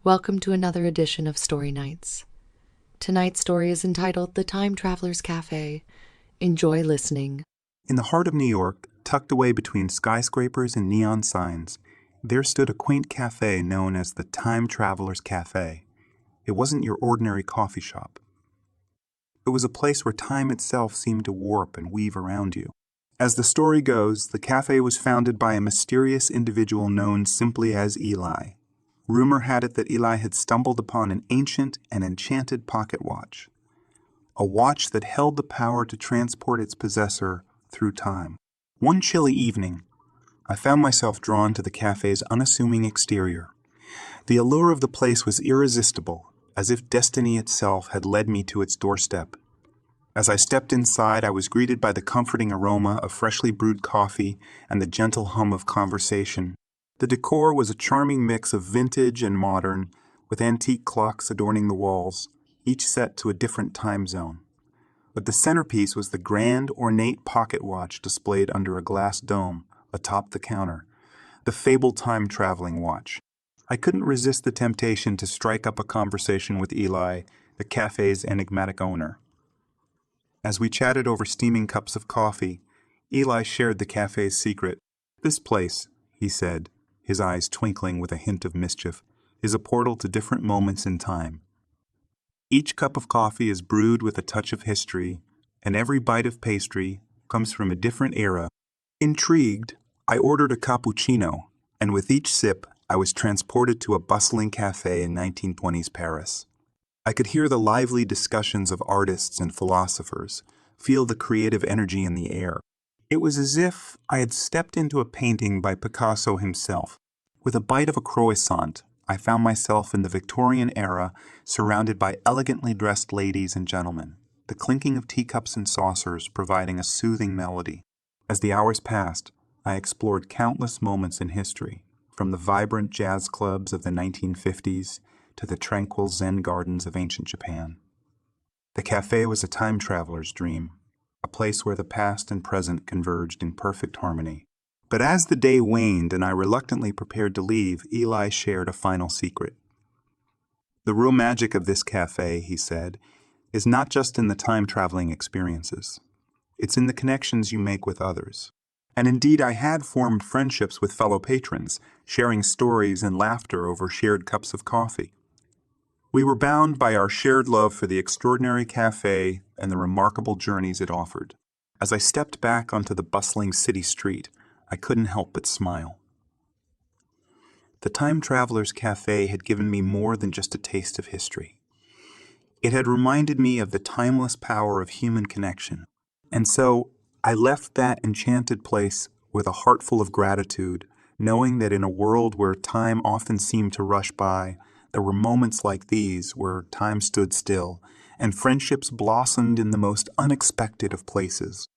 Welcome to another edition of Story Nights. Tonight's story is entitled The Time Traveler's Cafe. Enjoy listening. In the heart of New York, tucked away between skyscrapers and neon signs, there stood a quaint cafe known as the Time Traveler's Cafe. It wasn't your ordinary coffee shop. It was a place where time itself seemed to warp and weave around you. As the story goes, the cafe was founded by a mysterious individual known simply as Eli. Rumor had it that Eli had stumbled upon an ancient and enchanted pocket watch, a watch that held the power to transport its possessor through time. One chilly evening, I found myself drawn to the cafe's unassuming exterior. The allure of the place was irresistible, as if destiny itself had led me to its doorstep. As I stepped inside, I was greeted by the comforting aroma of freshly brewed coffee and the gentle hum of conversation. The decor was a charming mix of vintage and modern, with antique clocks adorning the walls, each set to a different time zone. But the centerpiece was the grand, ornate pocket watch displayed under a glass dome atop the counter, the fabled time-traveling watch. I couldn't resist the temptation to strike up a conversation with Eli, the cafe's enigmatic owner. As we chatted over steaming cups of coffee, Eli shared the cafe's secret. "This place," he said, his eyes twinkling with a hint of mischief, "is a portal to different moments in time. Each cup of coffee is brewed with a touch of history, and every bite of pastry comes from a different era." Intrigued, I ordered a cappuccino, and with each sip, I was transported to a bustling cafe in 1920s Paris. I could hear the lively discussions of artists and philosophers, feel the creative energy in the air. It was as if I had stepped into a painting by Picasso himself. With a bite of a croissant, I found myself in the Victorian era, surrounded by elegantly dressed ladies and gentlemen, the clinking of teacups and saucers providing a soothing melody. As the hours passed, I explored countless moments in history, from the vibrant jazz clubs of the 1950s to the tranquil Zen gardens of ancient Japan. The cafe was a time traveler's dream, a place where the past and present converged in perfect harmony. But as the day waned and I reluctantly prepared to leave, Eli shared a final secret. "The real magic of this cafe," he said, "is not just in the time-traveling experiences. It's in the connections you make with others." And indeed, I had formed friendships with fellow patrons, sharing stories and laughter over shared cups of coffee. We were bound by our shared love for the extraordinary cafe and the remarkable journeys it offered. As I stepped back onto the bustling city street, I couldn't help but smile. The Time Traveler's Cafe had given me more than just a taste of history. It had reminded me of the timeless power of human connection. And so I left that enchanted place with a heart full of gratitude, knowing that in a world where time often seemed to rush by, there were moments like these where time stood still, and friendships blossomed in the most unexpected of places.